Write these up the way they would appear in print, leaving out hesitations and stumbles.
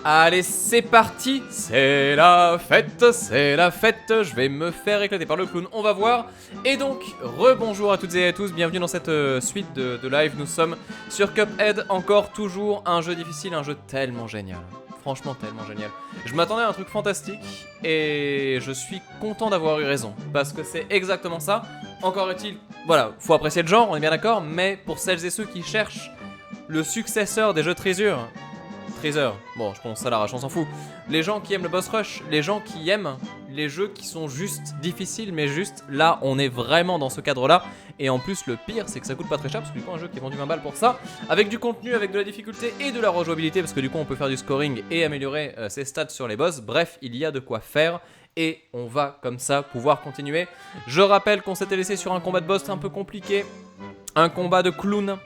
Allez, c'est parti, c'est la fête, je vais me faire éclater par le clown, on va voir. Et donc, rebonjour à toutes et à tous, bienvenue dans cette suite de live, nous sommes sur Cuphead, encore toujours un jeu difficile, un jeu tellement génial, franchement tellement génial. Je m'attendais à un truc fantastique, et je suis content d'avoir eu raison, parce que c'est exactement ça, encore est-il, voilà, faut apprécier le genre, on est bien d'accord, mais pour celles et ceux qui cherchent le successeur des jeux Treasure, bon je prononce ça à l'arrache, on s'en fout. Les gens qui aiment le boss rush, les gens qui aiment les jeux qui sont juste difficiles mais juste, là on est vraiment dans ce cadre là. Et en plus le pire c'est que ça coûte pas très cher parce que du coup un jeu qui est vendu 20 balles pour ça, avec du contenu, avec de la difficulté et de la rejouabilité parce que du coup on peut faire du scoring et améliorer ses stats sur les boss. Bref, il y a de quoi faire. Et on va comme ça pouvoir continuer. Je rappelle qu'on s'était laissé sur un combat de boss un peu compliqué, un combat de clown,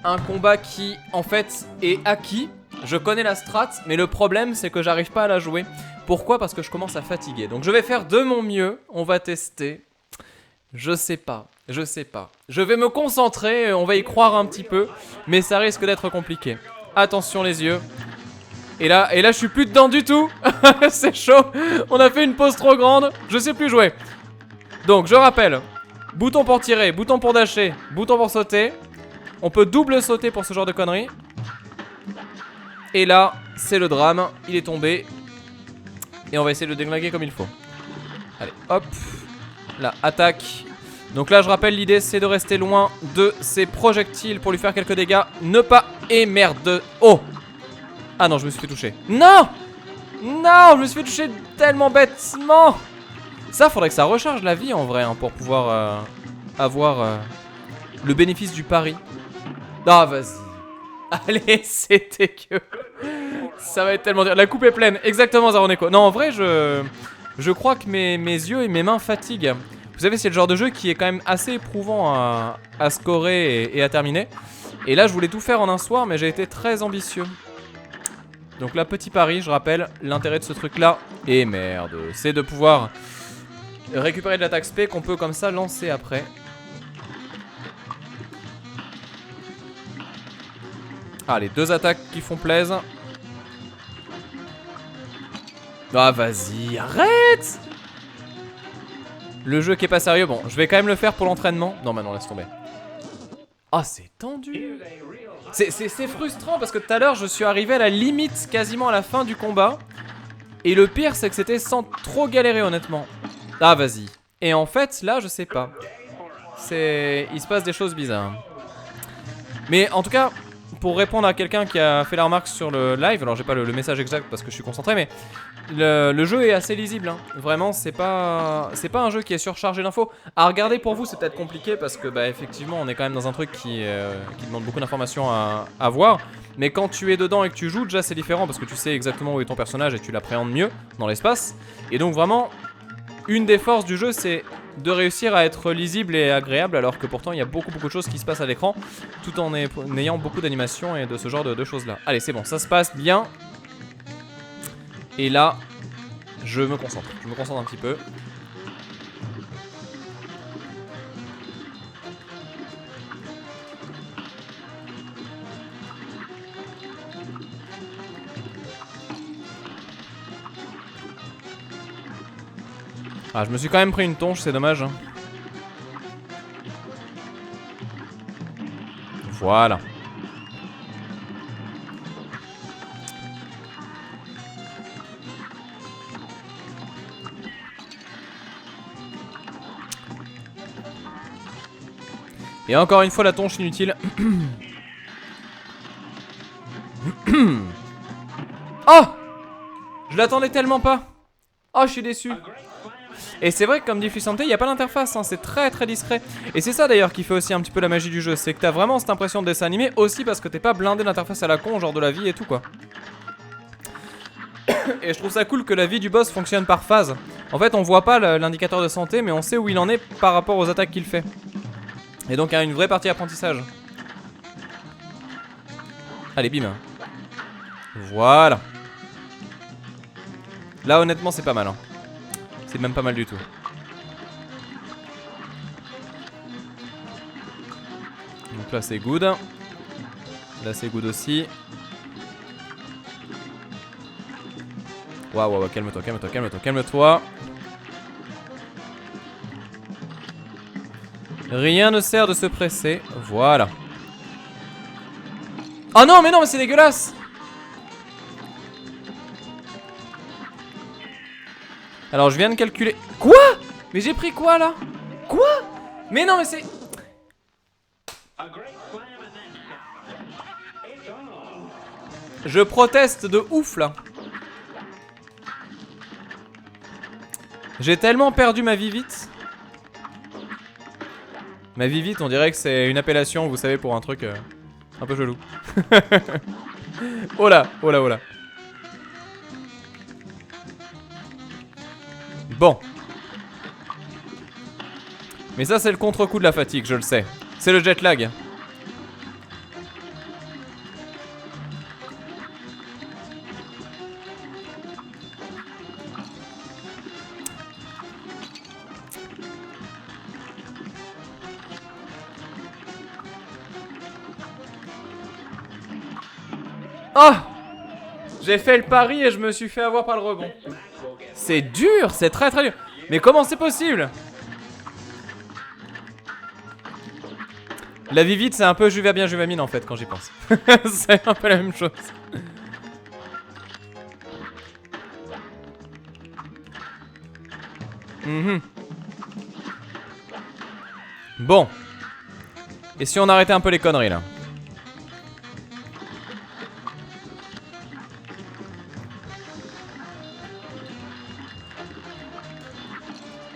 un combat qui en fait est acquis. Je connais la strat, mais le problème c'est que j'arrive pas à la jouer. Pourquoi? Parce que je commence à fatiguer. Donc je vais faire de mon mieux, on va tester. Je sais pas. Je vais me concentrer, on va y croire un petit peu, mais ça risque d'être compliqué. Attention les yeux. Et là je suis plus dedans du tout. C'est chaud. On a fait une pause trop grande, je sais plus jouer. Donc je rappelle, bouton pour tirer, bouton pour dasher, bouton pour sauter. On peut double sauter pour ce genre de conneries. Et là, c'est le drame, il est tombé. Et on va essayer de le déglinguer comme il faut. Allez, hop. Là, attaque. Donc là, je rappelle, l'idée, c'est de rester loin de ces projectiles pour lui faire quelques dégâts. Ne pas... Et merde. Oh. Ah non, je me suis fait toucher. Non. Non, je me suis fait toucher tellement bêtement. Ça, faudrait que ça recharge la vie, en vrai, hein, pour pouvoir avoir le bénéfice du pari. Ah, vas-y. Allez, c'était que... Ça va être tellement dur. La coupe est pleine, exactement Zaroneko. Non, en vrai, je crois que mes yeux et mes mains fatiguent. Vous savez, c'est le genre de jeu qui est quand même assez éprouvant à scorer et à terminer. Et là, je voulais tout faire en un soir, mais j'ai été très ambitieux. Donc là, petit pari, je rappelle, l'intérêt de ce truc-là, et merde, c'est de pouvoir récupérer de l'attaque spé qu'on peut comme ça lancer après. Ah, les deux attaques qui font plaisir. Ah, vas-y, arrête! Le jeu qui est pas sérieux, bon, je vais quand même le faire pour l'entraînement. Non, maintenant, laisse tomber. Ah, c'est tendu. C'est frustrant parce que tout à l'heure, je suis arrivé à la limite, quasiment à la fin du combat. Et le pire, c'est que c'était sans trop galérer, honnêtement. Ah, vas-y. Et en fait, là, je sais pas. Il se passe des choses bizarres. Mais en tout cas... Pour répondre à quelqu'un qui a fait la remarque sur le live, alors j'ai pas le message exact parce que je suis concentré, mais le jeu est assez lisible, hein. Vraiment c'est pas un jeu qui est surchargé d'infos. À regarder pour vous c'est peut-être compliqué parce que bah effectivement on est quand même dans un truc qui demande beaucoup d'informations à voir. Mais quand tu es dedans et que tu joues déjà c'est différent parce que tu sais exactement où est ton personnage et tu l'appréhendes mieux dans l'espace. Et donc vraiment une des forces du jeu c'est de réussir à être lisible et agréable alors que pourtant il y a beaucoup de choses qui se passent à l'écran tout en ayant beaucoup d'animations et de ce genre de choses là. Allez c'est bon, ça se passe bien. Et là je me concentre un petit peu. Ah, je me suis quand même pris une tonche, c'est dommage. Voilà. Et encore une fois, la tonche inutile. Oh! Je l'attendais tellement pas. Oh, je suis déçu. Et c'est vrai que comme dit Fussante, il n'y a pas d'interface, hein, c'est très discret. Et c'est ça d'ailleurs qui fait aussi un petit peu la magie du jeu, c'est que t'as vraiment cette impression de dessin animé aussi parce que t'es pas blindé d'interface à la con, genre de la vie et tout quoi. Et je trouve ça cool que la vie du boss fonctionne par phase. En fait on voit pas l'indicateur de santé mais on sait où il en est par rapport aux attaques qu'il fait. Et donc il y a une vraie partie apprentissage. Allez bim. Voilà. Là honnêtement c'est pas mal hein. C'est même pas mal du tout. Donc là c'est good. Là c'est good aussi. Waouh, waouh, calme-toi, calme-toi, calme-toi, calme-toi. Rien ne sert de se presser. Voilà. Oh non, mais c'est dégueulasse. Alors, je viens de calculer. Quoi? Mais j'ai pris quoi, là? Quoi? Mais non, mais c'est... Je proteste de ouf, là. J'ai tellement perdu ma vie vite. Ma vie vite, on dirait que c'est une appellation, vous savez, pour un truc un peu chelou. Oh là, oh là, oh là. Bon. Mais ça, c'est le contre-coup de la fatigue, je le sais. C'est le jet lag. Oh! J'ai fait le pari et je me suis fait avoir par le rebond. C'est dur, c'est très très dur. Mais comment c'est possible? La vie vite, c'est un peu Juva bien Juvamine en fait quand j'y pense. C'est un peu la même chose. Bon. Et si on arrêtait un peu les conneries là?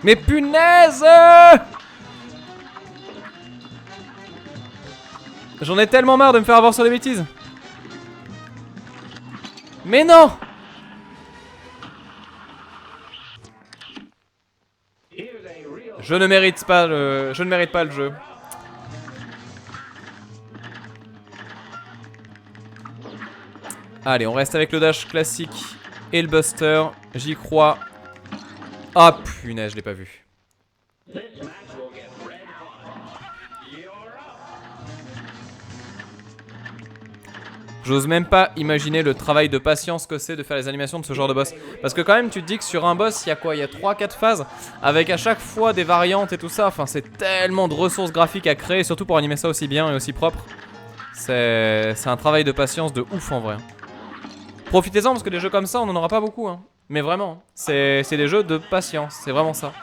Mais punaise! J'en ai tellement marre de me faire avoir sur des bêtises. Mais non! Je ne mérite pas le jeu. Allez, on reste avec le dash classique et le buster. J'y crois. Ah punaise, je l'ai pas vu. J'ose même pas imaginer le travail de patience que c'est de faire les animations de ce genre de boss. Parce que quand même tu te dis que sur un boss il y a quoi? Il y a 3-4 phases avec à chaque fois des variantes et tout ça. Enfin c'est tellement de ressources graphiques à créer, surtout pour animer ça aussi bien et aussi propre. C'est un travail de patience de ouf en vrai. Profitez-en parce que des jeux comme ça on en aura pas beaucoup hein. Mais vraiment, c'est des jeux de patience, c'est vraiment ça.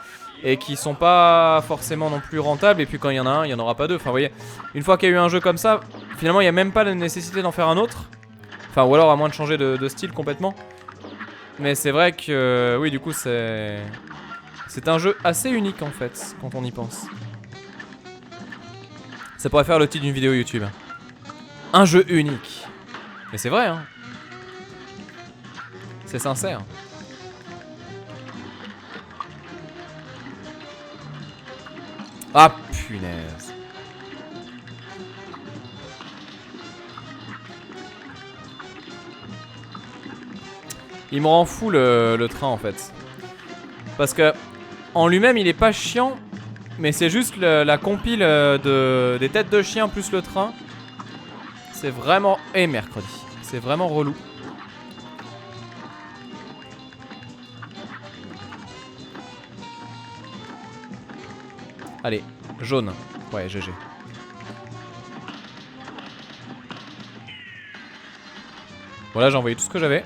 Et qui sont pas forcément non plus rentables. Et puis quand il y en a un, il n'y en aura pas deux. Enfin vous voyez, une fois qu'il y a eu un jeu comme ça, finalement il n'y a même pas la nécessité d'en faire un autre. Enfin ou alors à moins de changer de style complètement. Mais c'est vrai que oui du coup c'est un jeu assez unique en fait quand on y pense. Ça pourrait faire le titre d'une vidéo YouTube. Un jeu unique. Mais c'est vrai hein. C'est sincère. Ah punaise. Il me rend fou le train en fait. Parce que en lui-même il est pas chiant. Mais c'est juste la compile des têtes de chien plus le train. C'est vraiment... Et mercredi. C'est vraiment relou. Allez, jaune. Ouais, GG. Voilà, j'ai envoyé tout ce que j'avais.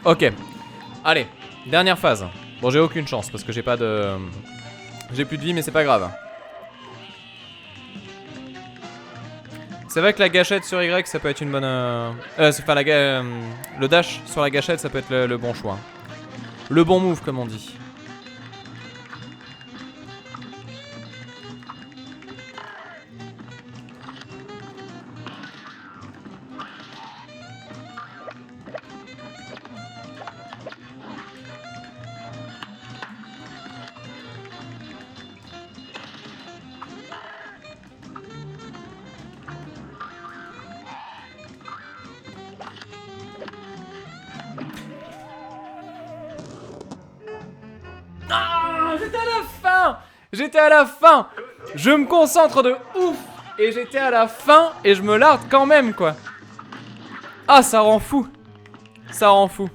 Ok. Allez, dernière phase. Bon, j'ai aucune chance parce que j'ai pas de... J'ai plus de vie, mais c'est pas grave. C'est vrai que la gâchette sur Y, ça peut être une bonne... enfin, le dash sur la gâchette, ça peut être le bon choix. Le bon move, comme on dit. Ah, j'étais à la fin. J'étais à la fin. Je me concentre de ouf. Et j'étais à la fin et je me larde quand même quoi. Ah ça rend fou. Ça rend fou.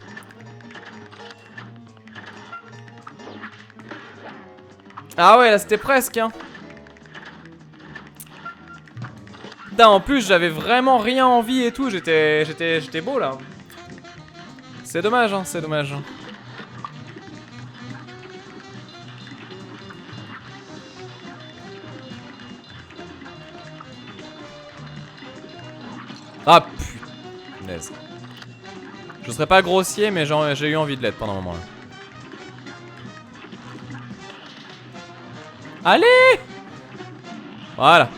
Ah ouais là c'était presque hein. Putain en plus j'avais vraiment rien envie et tout. J'étais beau là. C'est dommage hein, c'est dommage. Ah punaise. Je serais pas grossier mais j'ai eu envie de l'être pendant un moment là. Allez! Voilà.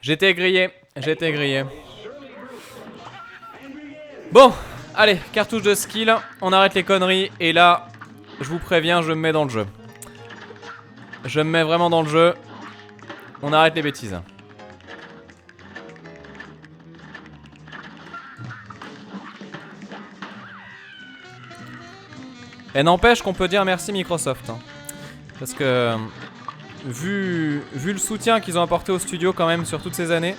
J'étais grillé. Bon, allez, cartouche de skill, on arrête les conneries et là, je vous préviens, je me mets dans le jeu. Je me mets vraiment dans le jeu. On arrête les bêtises. Et n'empêche qu'on peut dire merci Microsoft. Hein. Parce que vu le soutien qu'ils ont apporté au studio quand même sur toutes ces années,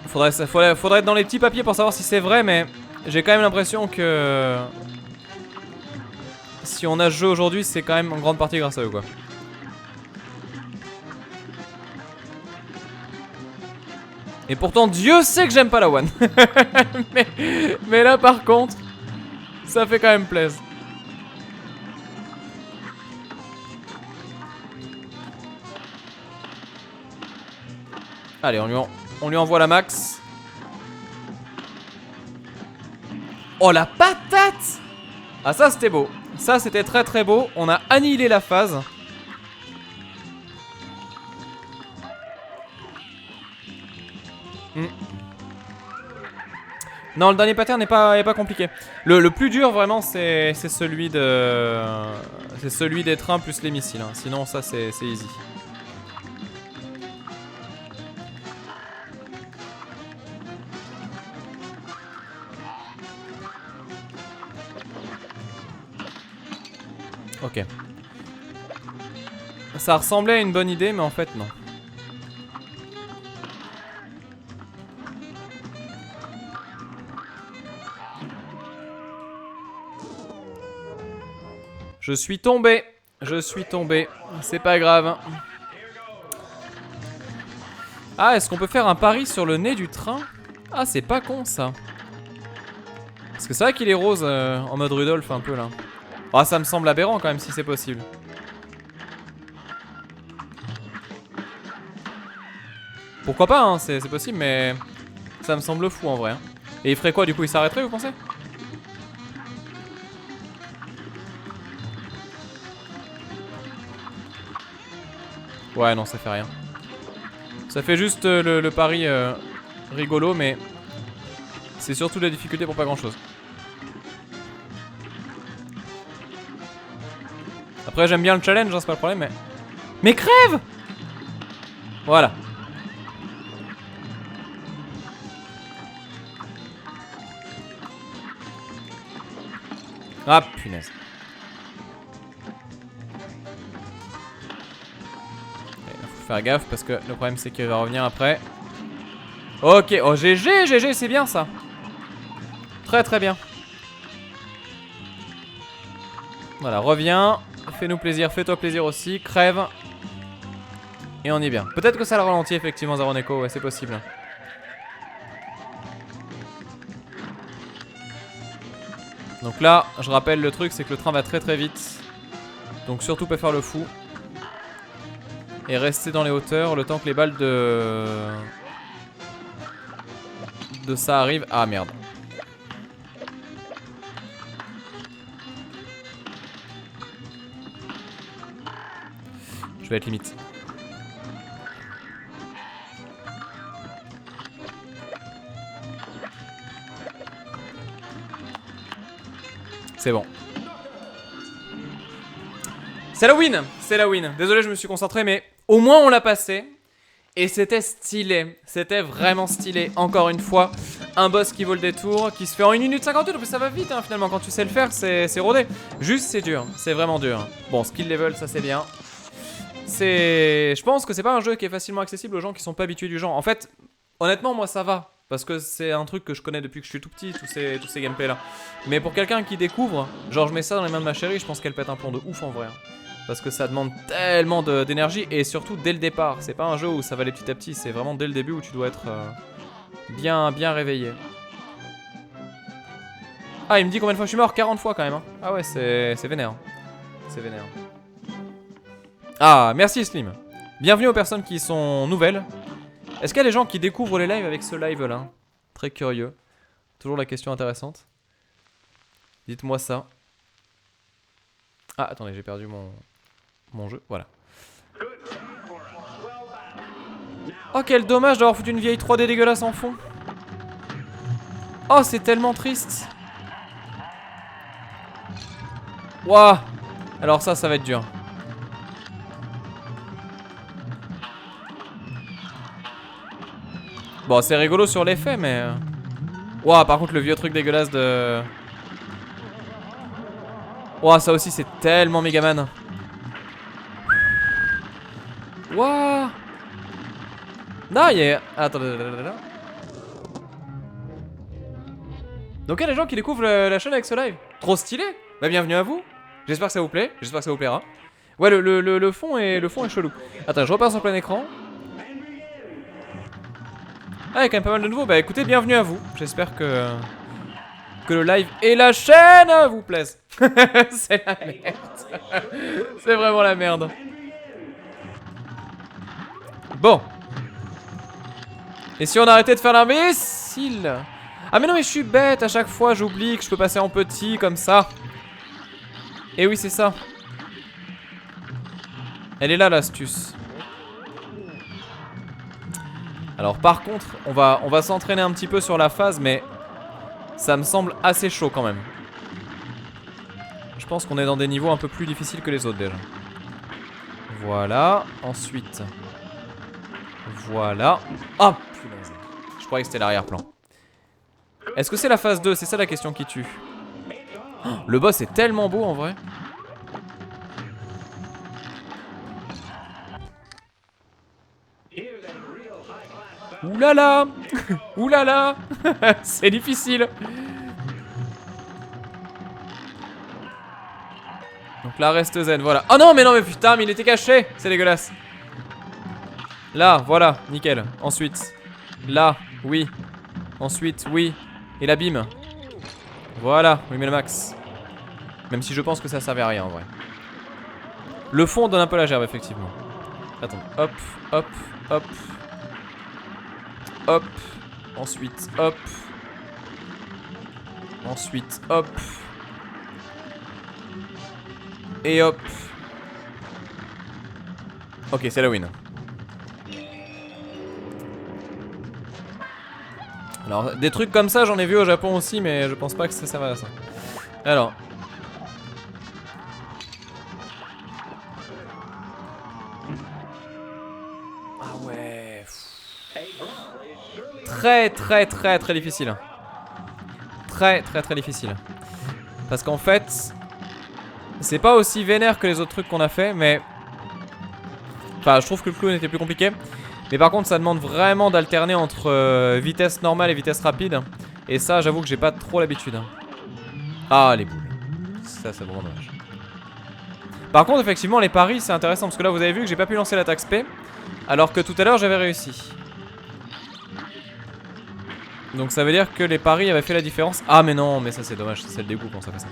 faudrait être dans les petits papiers pour savoir si c'est vrai, mais j'ai quand même l'impression que si on a ce jeu aujourd'hui, c'est quand même en grande partie grâce à eux quoi. Et pourtant Dieu sait que j'aime pas la One. mais là par contre, ça fait quand même plaisir. Allez, on lui envoie la max. Oh la patate! Ah ça c'était beau. Ça c'était très très beau. On a annihilé la phase. Non, le dernier pattern n'est pas compliqué. Le plus dur vraiment c'est celui de... C'est celui des trains plus les missiles. Hein. Sinon ça c'est easy. Ok. Ça ressemblait à une bonne idée, mais en fait, non. Je suis tombé. C'est pas grave. Ah, est-ce qu'on peut faire un pari sur le nez du train? Ah, c'est pas con, ça. Parce que c'est vrai qu'il est rose en mode Rudolph, un peu, là. Ah, ça me semble aberrant, quand même, si c'est possible. Pourquoi pas, hein, c'est possible, mais ça me semble fou en vrai. Hein. Et il ferait quoi du coup? Il s'arrêterait, vous pensez? Ouais, non, ça fait rien. Ça fait juste le pari rigolo, mais c'est surtout de la difficulté pour pas grand chose. Après, j'aime bien le challenge, hein, c'est pas le problème, mais. Mais crève! Voilà. Ah punaise. Il faut faire gaffe parce que le problème c'est qu'il va revenir après. Ok, oh GG, c'est bien ça. Très très bien. Voilà, reviens. Fais-nous plaisir, fais-toi plaisir aussi. Crève. Et on y est bien. Peut-être que ça le ralentit effectivement Zero Neko, ouais c'est possible. Donc là, je rappelle le truc, c'est que le train va très très vite. Donc surtout pas faire le fou. Et rester dans les hauteurs le temps que les balles de ça arrivent. Ah merde. Je vais être limite. C'est bon. C'est la win. C'est la win. Désolé, je me suis concentré, mais au moins on l'a passé. Et c'était stylé. C'était vraiment stylé. Encore une fois, un boss qui vaut le détour, qui se fait en 1 minute 58. Donc ça va vite, hein, finalement. Quand tu sais le faire, c'est rodé. Juste, c'est dur. C'est vraiment dur. Bon, skill level, ça c'est bien. Je pense que c'est pas un jeu qui est facilement accessible aux gens qui sont pas habitués du genre. En fait, honnêtement, moi ça va. Parce que c'est un truc que je connais depuis que je suis tout petit, tous ces gameplays là. Mais pour quelqu'un qui découvre, genre je mets ça dans les mains de ma chérie, je pense qu'elle pète un plomb de ouf en vrai. Parce que ça demande tellement d'énergie et surtout dès le départ. C'est pas un jeu où ça va aller petit à petit, c'est vraiment dès le début où tu dois être bien réveillé. Ah, il me dit combien de fois je suis mort? 40 fois quand même. Hein. Ah ouais, c'est vénère. C'est vénère. Ah, merci Slim. Bienvenue aux personnes qui sont nouvelles. Est-ce qu'il y a des gens qui découvrent les lives avec ce live là? Très curieux. Toujours la question intéressante. Dites-moi ça. Ah, attendez, j'ai perdu mon jeu. Voilà. Oh, quel dommage d'avoir foutu une vieille 3D dégueulasse en fond. Oh, c'est tellement triste. Waouh. Alors ça va être dur. Bon, c'est rigolo sur l'effet, mais... Ouah, par contre, le vieux truc dégueulasse de... Ouah, ça aussi, c'est tellement Megaman. Ouah. Non, il y a... Attendez. Donc, il y a des gens qui découvrent la chaîne avec ce live. Trop stylé. Bah, bienvenue à vous. J'espère que ça vous plaît. J'espère que ça vous plaira. Ouais, le fond est chelou. Attends, je repars sur plein écran. Ah, il y a quand même pas mal de nouveaux. Bah écoutez, bienvenue à vous. J'espère que le live et la chaîne vous plaisent. C'est la merde. C'est vraiment la merde. Bon. Et si on arrêtait de faire l'imbécile? Ah mais non, mais je suis bête. À chaque fois, j'oublie que je peux passer en petit comme ça. Et oui, c'est ça. Elle est là, l'astuce. Alors par contre, on va s'entraîner un petit peu sur la phase, mais ça me semble assez chaud quand même. Je pense qu'on est dans des niveaux un peu plus difficiles que les autres déjà. Voilà, ensuite. Voilà. Ah, punaise. Je croyais que c'était l'arrière-plan. Est-ce que c'est la phase 2? C'est ça la question qui tue. Oh, le boss est tellement beau en vrai. Oulala. Oulala. C'est difficile. Donc là reste zen, voilà. Oh non mais putain, mais il était caché. C'est dégueulasse. Là, voilà, nickel. Ensuite, là, oui. Ensuite, oui. Et la bim. Voilà, oui mais le max. Même si je pense que ça servait à rien en vrai. Le fond donne un peu la gerbe effectivement. Attends, hop, hop, hop. Hop. Ensuite, hop. Ensuite, hop. Et hop. Ok, c'est la win. Alors, des trucs comme ça, j'en ai vu au Japon aussi, mais je pense pas que ça serve à ça. Alors. Ah ouais. Très difficile. Très difficile. Parce qu'en fait, c'est pas aussi vénère que les autres trucs qu'on a fait, mais... Enfin, je trouve que le clown était plus compliqué. Mais par contre, ça demande vraiment d'alterner entre vitesse normale et vitesse rapide. Et ça, j'avoue que j'ai pas trop l'habitude. Ah, les boules. Ça, c'est vraiment dommage. Par contre, effectivement, les paris, c'est intéressant. Parce que là, vous avez vu que j'ai pas pu lancer l'attaque spé. Alors que tout à l'heure, j'avais réussi. Donc ça veut dire que les paris avaient fait la différence. Ah mais non, mais ça c'est dommage, c'est le dégoût quand ça fait ça.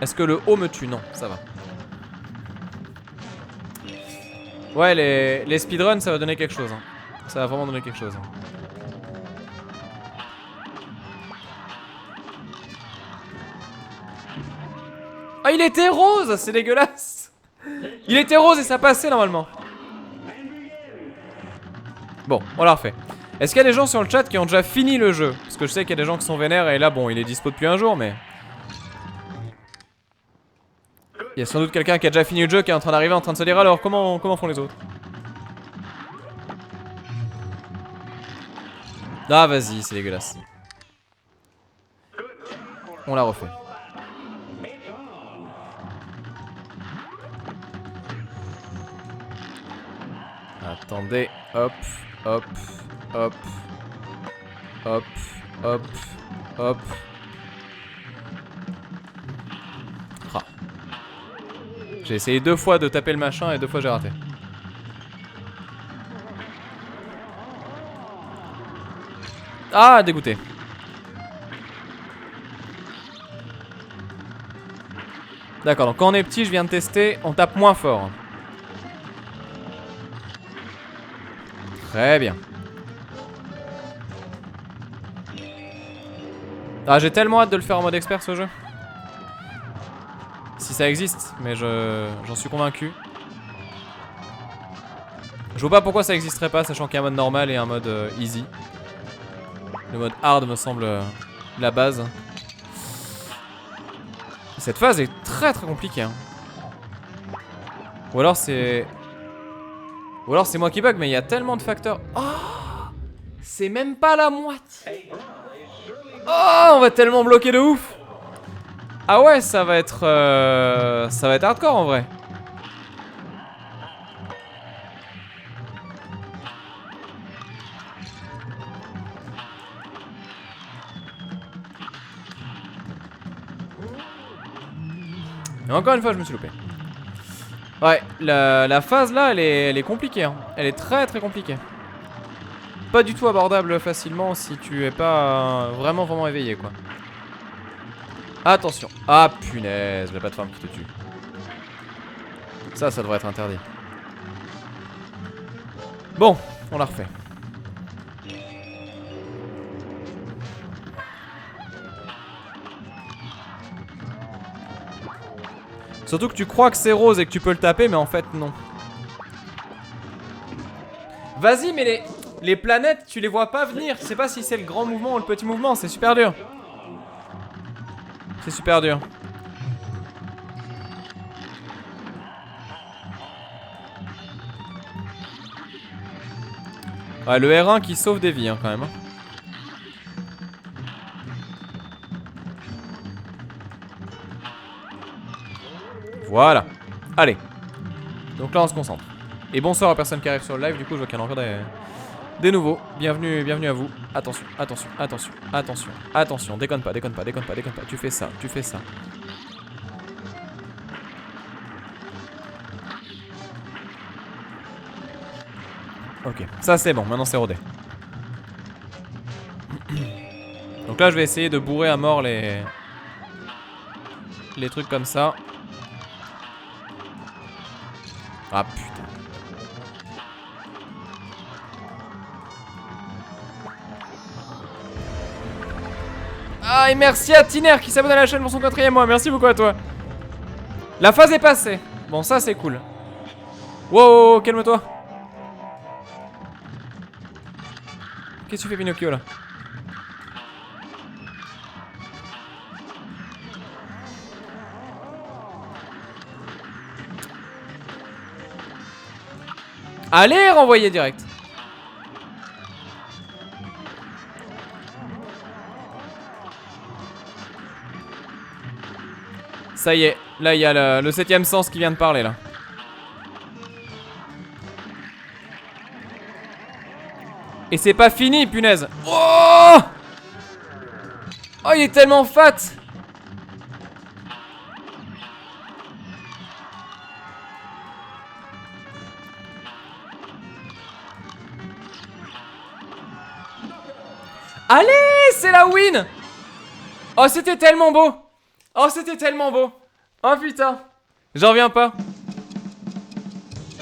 Est-ce que le haut me tue? Non, ça va. Ouais, les speedruns ça va donner quelque chose. Hein. Ça va vraiment donner quelque chose. Hein. Ah, il était rose, c'est dégueulasse. Il était rose et ça passait normalement. Bon, on l'a refait. Est-ce qu'il y a des gens sur le chat qui ont déjà fini le jeu? Parce que je sais qu'il y a des gens qui sont vénères et là, bon, il est dispo depuis un jour, mais... Il y a sans doute quelqu'un qui a déjà fini le jeu qui est en train d'arriver, en train de se dire alors comment font les autres. Ah vas-y, c'est dégueulasse. On la refait. Attendez, hop, hop, hop, hop, hop, hop. Ah. J'ai essayé 2 fois de taper le machin et 2 fois j'ai raté. Ah, dégoûté. D'accord, donc quand on est petit, je viens de tester, on tape moins fort. Très bien. Ah, j'ai tellement hâte de le faire en mode expert ce jeu. Si ça existe, mais j'en suis convaincu. Je vois pas pourquoi ça existerait pas, sachant qu'il y a un mode normal et un mode easy. Le mode hard me semble la base. Cette phase est très compliquée. Hein. Ou alors c'est moi qui bug, mais il y a tellement de facteurs. Oh, c'est même pas la moitié. Oh, on va tellement bloquer de ouf. Ah ouais, ça va être hardcore en vrai. Et encore une fois, je me suis loupé. Ouais, la phase là, elle est compliquée. Hein. Elle est très compliquée. Pas du tout abordable facilement si tu es pas vraiment éveillé quoi. Attention. Ah punaise, la plateforme qui te tue. Ça devrait être interdit. Bon, on la refait. Surtout que tu crois que c'est rose et que tu peux le taper, mais en fait non. Vas-y, mais les planètes, tu les vois pas venir. Tu sais pas si c'est le grand mouvement ou le petit mouvement, c'est super dur. C'est super dur. Ouais, le R1 qui sauve des vies hein, quand même. Voilà. Allez. Donc là on se concentre. Et bonsoir aux personnes qui arrivent sur le live. Du coup je vois qu'il y en a encore des nouveaux. Bienvenue à vous. Attention, attention, attention, attention, attention. Déconne pas. Tu fais ça. Ok, ça c'est bon, maintenant c'est rodé. Donc là je vais essayer de bourrer à mort les trucs comme ça. Ah putain. Ah et merci à Tiner qui s'abonne à la chaîne pour son 4e mois, merci beaucoup à toi. La phase est passée. Bon ça c'est cool. Wow, calme-toi. Qu'est-ce que tu fais Pinocchio là? Allez, renvoyer direct. Ça y est, là il y a le 7ème sens qui vient de parler là. Et c'est pas fini, punaise. Oh, oh, il est tellement fat. Allez, c'est la win. Oh, c'était tellement beau. Oh, c'était tellement beau. Oh putain, j'en reviens pas.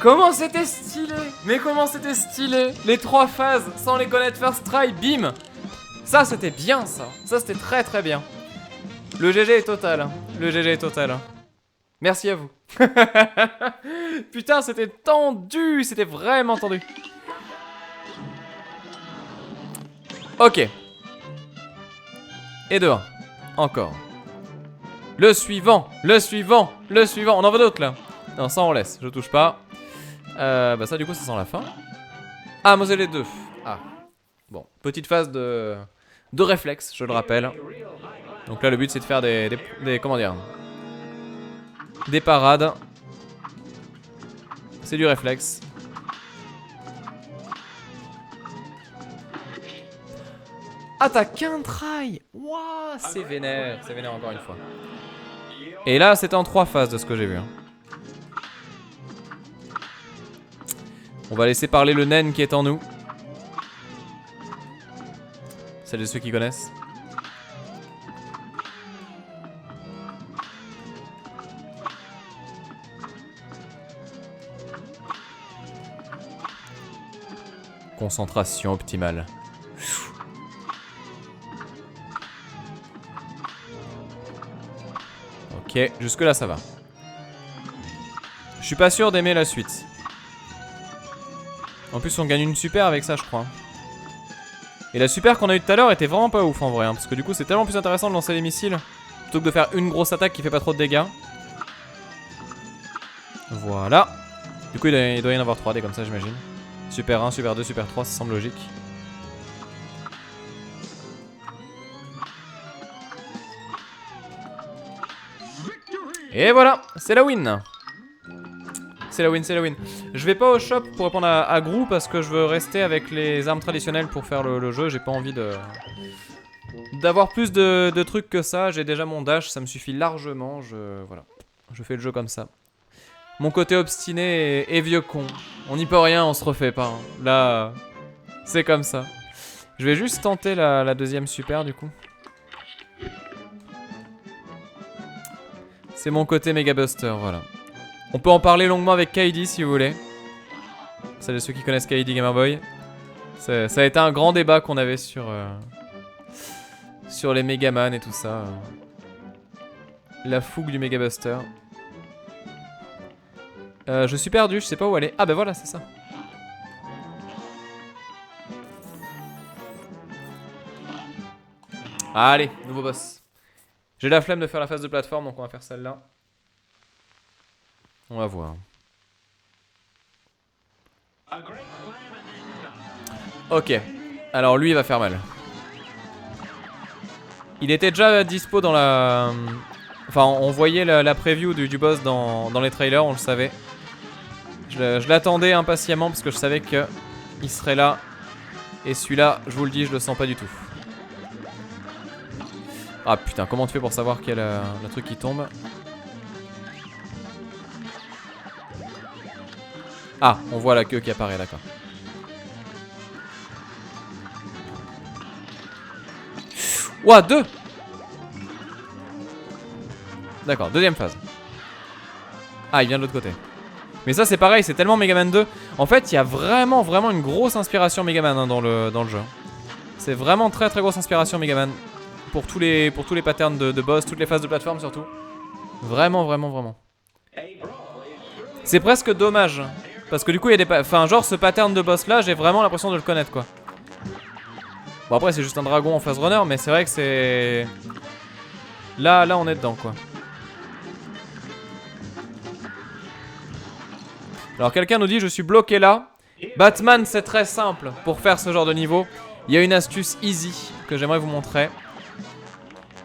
Comment c'était stylé. Mais comment c'était stylé. Les 3 phases sans les connaître first try, bim. Ça c'était bien ça. Ça c'était très bien. Le GG est total. Le GG est total. Merci à vous. Putain, c'était tendu. C'était vraiment tendu. Ok. Et de 1. Encore. Le suivant, le suivant, le suivant. On en veut d'autres là. Non, ça on laisse, je touche pas. Bah ça du coup ça sent la fin. Ah, moi j'ai les deux. Ah. Bon, petite phase de réflexe, je le rappelle. Donc là le but c'est de faire des comment dire, des parades. C'est du réflexe. Ah, t'as qu'un try. Wouah, c'est vénère encore une fois. Et là c'était en 3 phases de ce que j'ai vu hein. On va laisser parler le naine qui est en nous. Celles de ceux qui connaissent. Concentration optimale. Ok, jusque là ça va. Je suis pas sûr d'aimer la suite. En plus on gagne une super avec ça je crois. Et la super qu'on a eu tout à l'heure était vraiment pas ouf en vrai hein, parce que du coup c'est tellement plus intéressant de lancer les missiles plutôt que de faire une grosse attaque qui fait pas trop de dégâts. Voilà. Du coup il doit y en avoir 3 des comme ça j'imagine. Super 1, super 2, super 3, ça semble logique. Et voilà, c'est la win. C'est la win, c'est la win. Je vais pas au shop pour répondre à Grou parce que je veux rester avec les armes traditionnelles pour faire le jeu. J'ai pas envie d'avoir plus de trucs que ça. J'ai déjà mon dash, ça me suffit largement. Voilà, je fais le jeu comme ça. Mon côté obstiné et vieux con. On n'y peut rien, on se refait pas. Hein. Là, c'est comme ça. Je vais juste tenter la deuxième super du coup. C'est mon côté Mega Buster, voilà. On peut en parler longuement avec Kaidi si vous voulez. Celles de ceux qui connaissent Kaidi Gamerboy. Ça a été un grand débat qu'on avait sur les Megaman et tout ça. La fougue du Mega Buster. Je suis perdu, je sais pas où aller. Ah bah voilà, c'est ça. Allez, nouveau boss. J'ai la flemme de faire la phase de plateforme, donc on va faire celle-là. On va voir. Ok. Alors lui, il va faire mal. Il était déjà dispo dans la... Enfin, on voyait la preview du boss dans les trailers, on le savait. Je l'attendais impatiemment parce que je savais qu'il serait là. Et celui-là, je vous le dis, je le sens pas du tout. Ah putain, comment tu fais pour savoir qu'il y a le truc qui tombe? Ah, on voit la queue qui apparaît, d'accord. Ouah, 2. D'accord, deuxième phase. Ah, il vient de l'autre côté. Mais ça c'est pareil, c'est tellement Megaman 2. En fait, il y a vraiment une grosse inspiration Megaman hein, dans le jeu. C'est vraiment très grosse inspiration Megaman. Pour tous les patterns de boss, toutes les phases de plateforme surtout. Vraiment. C'est presque dommage. Parce que du coup, il y a des... Enfin, genre ce pattern de boss là, j'ai vraiment l'impression de le connaître quoi. Bon après, c'est juste un dragon en phase runner, mais c'est vrai que c'est... Là, on est dedans quoi. Alors quelqu'un nous dit, je suis bloqué là. Batman, c'est très simple pour faire ce genre de niveau. Il y a une astuce easy que j'aimerais vous montrer.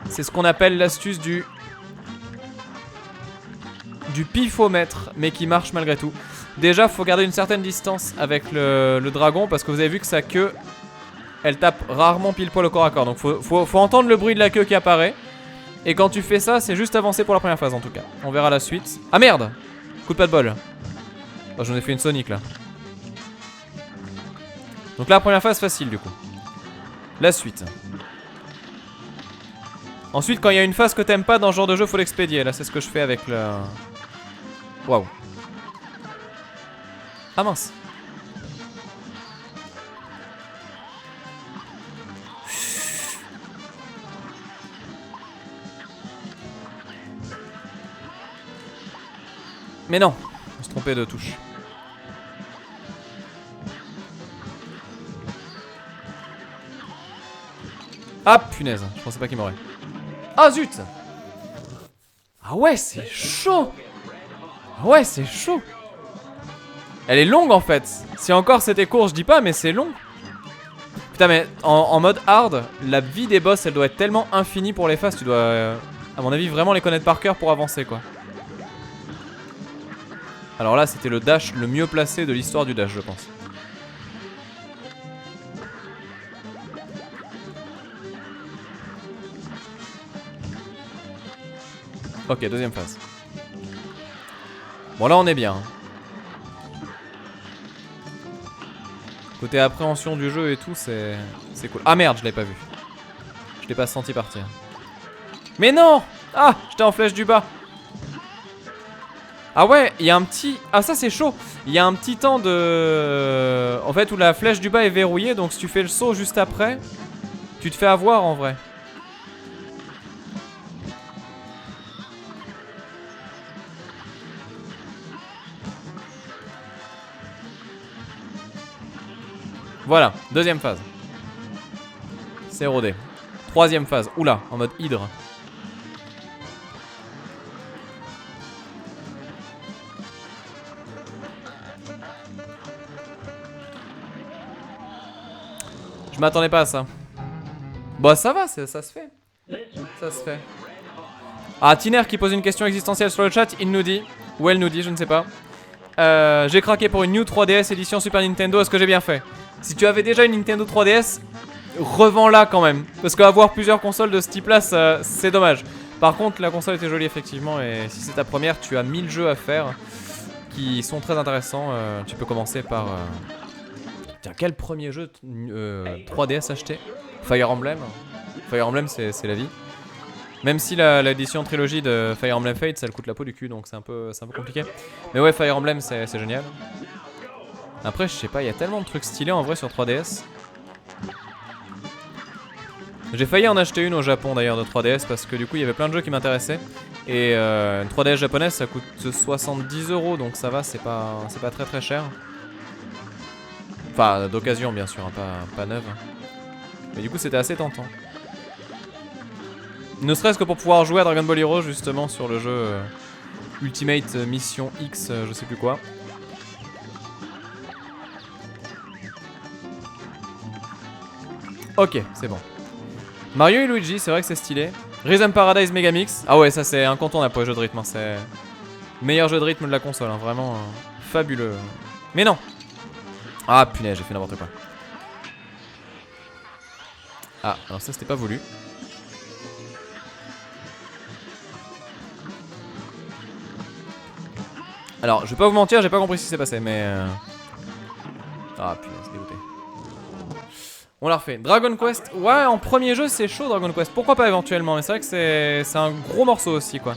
C'est ce qu'on appelle l'astuce du pifomètre, mais qui marche malgré tout. Déjà, faut garder une certaine distance avec le dragon, parce que vous avez vu que sa queue, elle tape rarement pile poil au corps à corps. Donc faut entendre le bruit de la queue qui apparaît. Et quand tu fais ça, c'est juste avancer pour la première phase en tout cas. On verra la suite. Ah merde! Coup de pas de bol. Oh, j'en ai fait une Sonic là. Donc là, première phase facile du coup. La suite. Ensuite, quand il y a une phase que t'aimes pas dans ce genre de jeu, faut l'expédier. Là, c'est ce que je fais avec le... Waouh. Ah mince. Mais non, on se trompait de touche. Ah punaise, je pensais pas qu'il m'aurait. Ah zut! Ah ouais, c'est chaud. Ah ouais, c'est chaud. Elle est longue en fait. Si encore c'était court, je dis pas, mais c'est long. Putain, mais en mode hard, la vie des boss, elle doit être tellement infinie pour les phases. Tu dois, à mon avis, vraiment les connaître par cœur pour avancer, quoi. Alors là, c'était le dash le mieux placé de l'histoire du dash, je pense. Ok, deuxième phase. Bon, là, on est bien. Côté appréhension du jeu et tout, c'est cool. Ah merde, je l'avais pas vu. Je l'ai pas senti partir. Mais non! Ah, j'étais en flèche du bas. Ah ouais, il y a un petit... Ah ça c'est chaud. Il y a un petit temps de... En fait où la flèche du bas est verrouillée. Donc si tu fais le saut juste après, tu te fais avoir en vrai. Voilà, deuxième phase. C'est rodé. Troisième phase. Oula, en mode hydre. Je m'attendais pas à ça. Bon, ça va, ça se fait. Ça se fait. Ah, Tiner qui pose une question existentielle sur le chat. Il nous dit, ou elle nous dit, je ne sais pas. J'ai craqué pour une New 3DS édition Super Nintendo. Est-ce que j'ai bien fait? Si tu avais déjà une Nintendo 3DS, revends-la quand même. Parce qu'avoir plusieurs consoles de ce type-là, c'est dommage. Par contre, la console était jolie effectivement. Et si c'est ta première, tu as 1000 jeux à faire qui sont très intéressants. Tu peux commencer par... Tiens, quel premier jeu 3DS acheté? Fire Emblem. Fire Emblem, c'est la vie. Même si l'édition trilogie de Fire Emblem Fates, elle coûte la peau du cul, donc c'est un peu compliqué. Mais ouais, Fire Emblem, c'est génial. Après, je sais pas, il y a tellement de trucs stylés en vrai sur 3DS. J'ai failli en acheter une au Japon d'ailleurs de 3DS parce que du coup il y avait plein de jeux qui m'intéressaient. Et une 3DS japonaise ça coûte 70 €, donc ça va, c'est pas très très cher. Enfin, d'occasion bien sûr, hein, pas neuve. Mais du coup c'était assez tentant. Ne serait-ce que pour pouvoir jouer à Dragon Ball Heroes justement sur le jeu Ultimate Mission X, je sais plus quoi. Ok, c'est bon. Mario et Luigi, c'est vrai que c'est stylé. Rhythm Paradise Megamix. Ah ouais, ça c'est incontournable pour les jeux de rythme. Hein. C'est meilleur jeu de rythme de la console, hein. Vraiment fabuleux. Mais non. Ah punaise, j'ai fait n'importe quoi. Ah, alors ça c'était pas voulu. Alors, je vais pas vous mentir, j'ai pas compris ce qui s'est passé, mais... Ah punaise, dégoûté. On l'a refait. Dragon Quest, ouais, en premier jeu c'est chaud Dragon Quest. Pourquoi pas éventuellement, mais c'est vrai que c'est un gros morceau aussi quoi.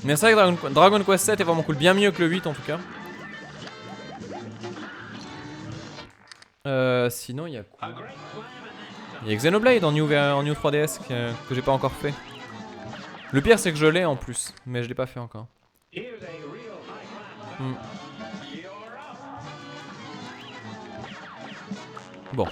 Mais c'est vrai que Dragon Quest 7 est vraiment cool, bien mieux que le 8 en tout cas. Sinon il y a quoi? Il y a Xenoblade en New 3DS que j'ai pas encore fait. Le pire c'est que je l'ai en plus, mais je l'ai pas fait encore. Bon.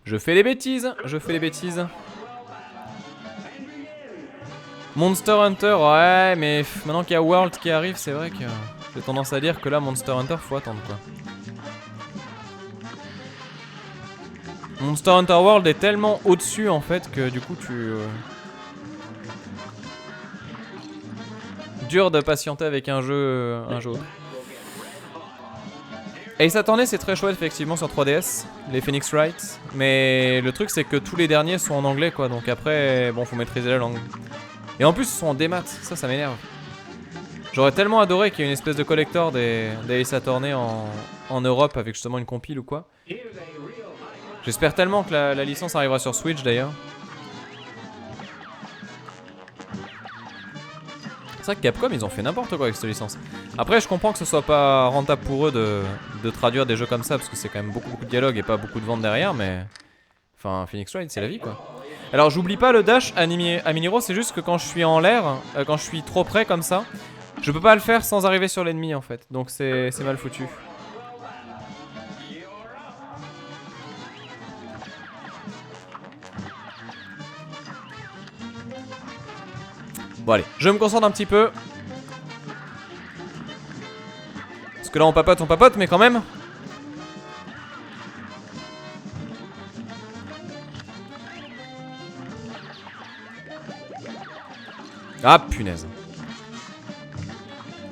Je fais des bêtises, Monster Hunter, ouais, mais maintenant qu'il y a World qui arrive, c'est vrai que j'ai tendance à dire que là, Monster Hunter, faut attendre quoi. Monster Hunter World est tellement au-dessus en fait que du coup tu... Dur de patienter avec un jeu autre. Ace Attorney c'est très chouette effectivement sur 3DS, les Phoenix Wright. Mais le truc c'est que tous les derniers sont en anglais quoi, donc après bon faut maîtriser la langue. Et en plus ils sont en démat, ça m'énerve. J'aurais tellement adoré qu'il y ait une espèce de collector des Ace Attorney en Europe avec justement une compile ou quoi. J'espère tellement que la licence arrivera sur Switch d'ailleurs. C'est vrai que Capcom ils ont fait n'importe quoi avec cette licence. Après je comprends que ce soit pas rentable pour eux de traduire des jeux comme ça parce que c'est quand même beaucoup de dialogue et pas beaucoup de ventes derrière, mais... Enfin Phoenix Wright c'est la vie quoi. Alors j'oublie pas le dash à Miniro, c'est juste que quand je suis en l'air, quand je suis trop près comme ça, je peux pas le faire sans arriver sur l'ennemi en fait. Donc c'est mal foutu. Bon allez, je me concentre un petit peu. Parce que là on papote, mais quand même. Ah punaise.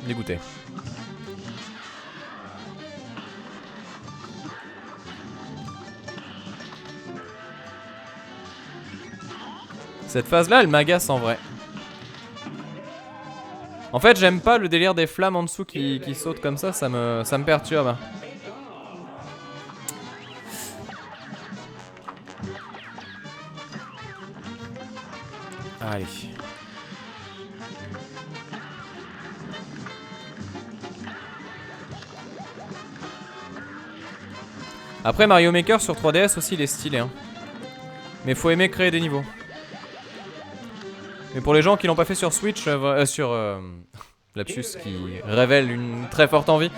Dégoûté. Cette phase là elle m'agace en vrai. En fait j'aime pas le délire des flammes en dessous qui sautent comme ça me perturbe. Allez. Après Mario Maker sur 3DS aussi il est stylé hein. Mais faut aimer créer des niveaux. Mais pour les gens qui l'ont pas fait sur Switch, lapsus qui révèle une très forte envie.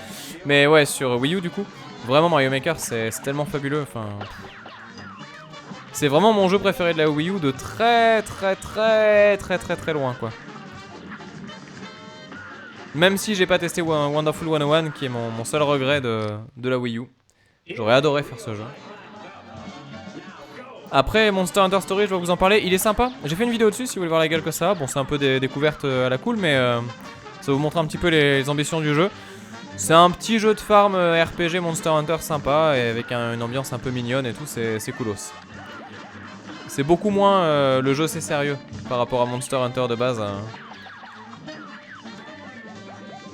Mais ouais sur Wii U du coup, vraiment Mario Maker c'est tellement fabuleux. Enfin, c'est vraiment mon jeu préféré de la Wii U de très loin quoi. Même si j'ai pas testé Wonderful 101 qui est mon seul regret de la Wii U. J'aurais adoré faire ce jeu. Après Monster Hunter Story, je vais vous en parler, il est sympa. J'ai fait une vidéo dessus si vous voulez voir la gueule que ça a. Bon c'est un peu des découvertes à la cool mais ça vous montre un petit peu les ambitions du jeu. C'est un petit jeu de farm RPG Monster Hunter sympa et avec une ambiance un peu mignonne et tout, c'est coolos. C'est beaucoup moins le jeu c'est sérieux par rapport à Monster Hunter de base.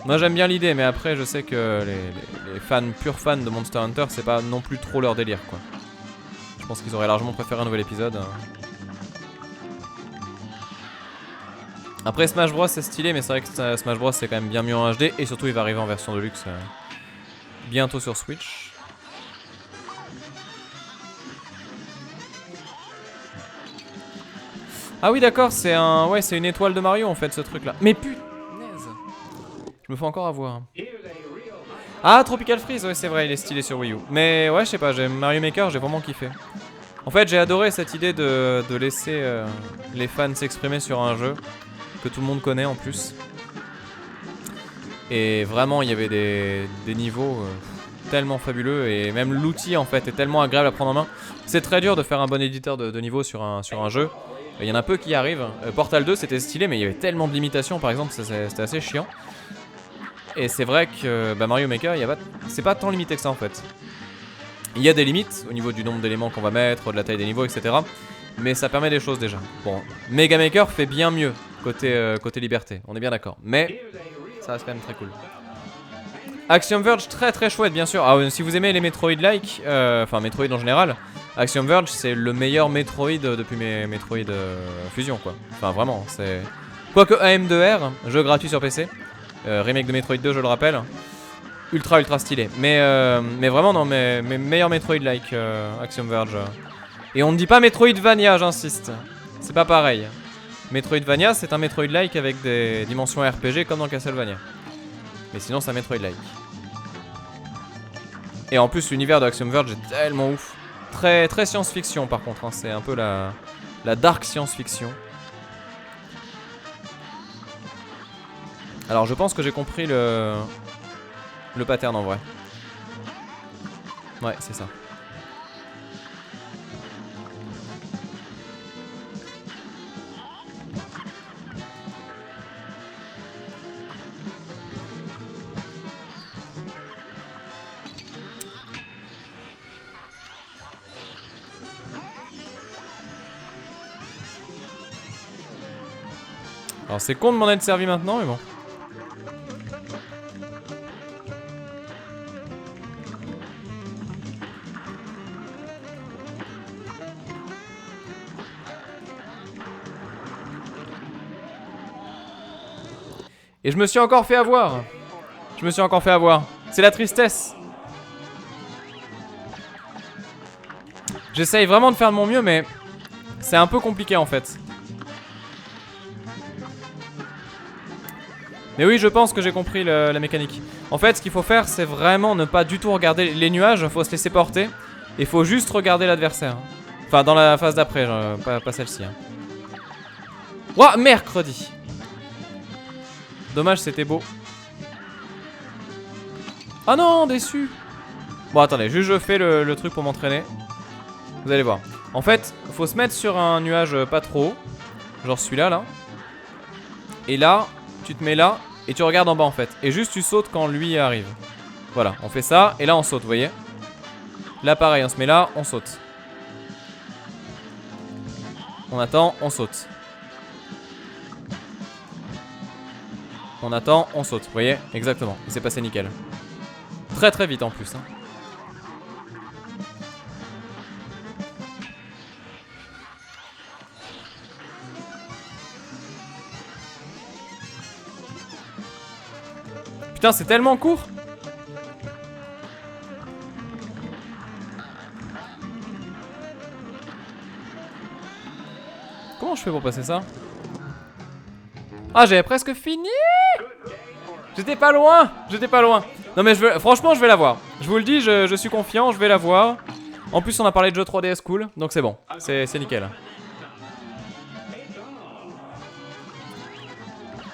Moi j'aime bien l'idée mais après je sais que les fans, purs fans de Monster Hunter c'est pas non plus trop leur délire quoi. Je pense qu'ils auraient largement préféré un nouvel épisode. Après Smash Bros c'est stylé mais c'est vrai que Smash Bros c'est quand même bien mieux en HD et surtout il va arriver en version de luxe bientôt sur Switch. Ah oui d'accord c'est c'est une étoile de Mario en fait ce truc là. Mais punaise. Je me fais encore avoir. Ah Tropical Freeze, ouais c'est vrai il est stylé sur Wii U. Mais ouais je sais pas, Mario Maker j'ai vraiment kiffé. En fait j'ai adoré cette idée de laisser les fans s'exprimer sur un jeu que tout le monde connaît en plus. Et vraiment il y avait des niveaux tellement fabuleux et même l'outil en fait est tellement agréable à prendre en main. C'est très dur de faire un bon éditeur de niveau sur un jeu. Il y en a peu qui y arrivent. Portal 2 c'était stylé mais il y avait tellement de limitations par exemple, c'était assez chiant. Et c'est vrai que Mario Maker, c'est pas tant limité que ça en fait. Il y a des limites au niveau du nombre d'éléments qu'on va mettre, de la taille des niveaux, etc. Mais ça permet des choses déjà. Bon, Mega Maker fait bien mieux côté liberté, on est bien d'accord. Mais ça reste quand même très cool. Axiom Verge, très chouette bien sûr. Ah, si vous aimez les Metroid-like, enfin Metroid en général, Axiom Verge c'est le meilleur Metroid depuis mes Metroid Fusion quoi. Enfin vraiment, c'est... Quoique AM2R, jeu gratuit sur PC. Remake de Metroid 2 je le rappelle. Ultra stylé. Mais vraiment non, mes meilleurs Metroid-like Axiom Verge. Et on ne dit pas Metroidvania, j'insiste. C'est pas pareil. Metroidvania c'est un Metroid-like avec des dimensions RPG comme dans Castlevania. Mais sinon c'est un Metroid-like. Et en plus l'univers de Axiom Verge est tellement ouf. Très science-fiction par contre, hein. C'est un peu la dark science-fiction. Alors je pense que j'ai compris le pattern en vrai. Ouais c'est ça. Alors c'est con de m'en être servi maintenant mais bon. Et je me suis encore fait avoir. C'est la tristesse. J'essaye vraiment de faire de mon mieux mais C'est un peu compliqué en fait. Mais oui, je pense que j'ai compris la mécanique. En fait, ce qu'il faut faire, c'est vraiment ne pas du tout regarder les nuages. Faut se laisser porter. Et faut juste regarder l'adversaire. Enfin, dans la phase d'après, pas celle-ci. Hein. Ouah, mercredi. Dommage, c'était beau. Ah non, déçu. Bon, attendez, juste je fais le truc pour m'entraîner. Vous allez voir. En fait, faut se mettre sur un nuage pas trop haut. Genre celui-là, là. Et là, tu te mets là et tu regardes en bas en fait. Et juste tu sautes quand lui arrive. Voilà, on fait ça et là on saute, vous voyez. Là pareil, on se met là, on saute. On attend, on saute. On attend, on saute, vous voyez. Exactement, il s'est passé nickel. Très très vite en plus hein. Putain, c'est tellement court. Comment je fais pour passer ça? Ah, j'avais presque fini. J'étais pas loin. J'étais pas loin. Non mais franchement, je vais la voir. Je vous le dis, je suis confiant, je vais la voir. En plus, on a parlé de jeu 3DS cool, donc c'est bon. C'est nickel.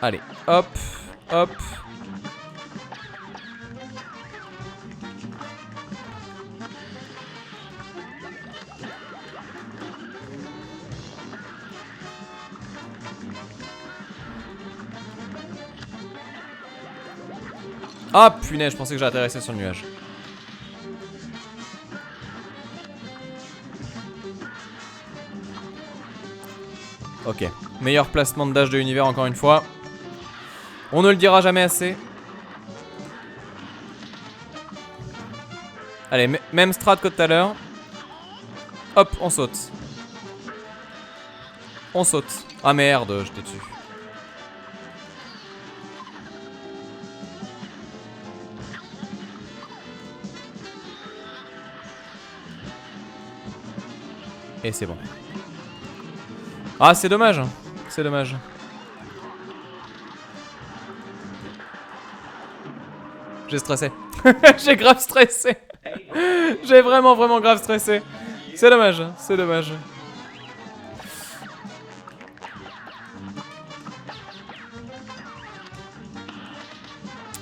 Allez, hop, hop. Ah punaise, je pensais que j'atterrissais sur le nuage. Ok, meilleur placement de dash de l'univers encore une fois. On ne le dira jamais assez. Allez, même strat que tout à l'heure. Hop, on saute. On saute. Ah merde, j'étais dessus. Et c'est bon. Ah, c'est dommage. C'est dommage. J'ai stressé. J'ai grave stressé. J'ai vraiment grave stressé. C'est dommage. C'est dommage.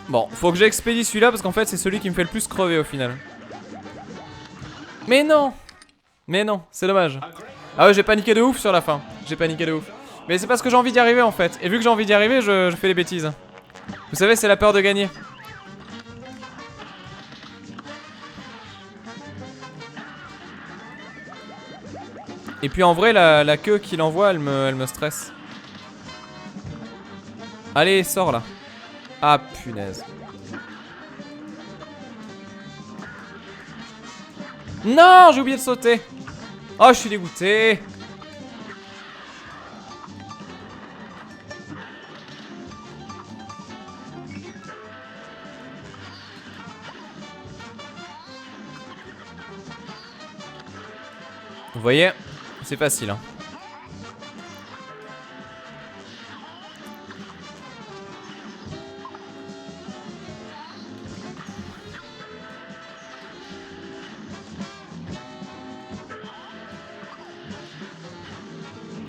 Bon, faut que j'expédie celui-là parce qu'en fait c'est celui qui me fait le plus crever au final. Mais non! Mais non, c'est dommage. Ah ouais, j'ai paniqué de ouf sur la fin. J'ai paniqué de ouf. Mais c'est parce que j'ai envie d'y arriver en fait. Et vu que j'ai envie d'y arriver, je fais des bêtises. Vous savez, c'est la peur de gagner. Et puis en vrai, la queue qu'il envoie, elle me stresse. Allez, sors là. Ah punaise. Non, j'ai oublié de sauter. Oh, je suis dégoûté. Vous voyez, c'est facile hein.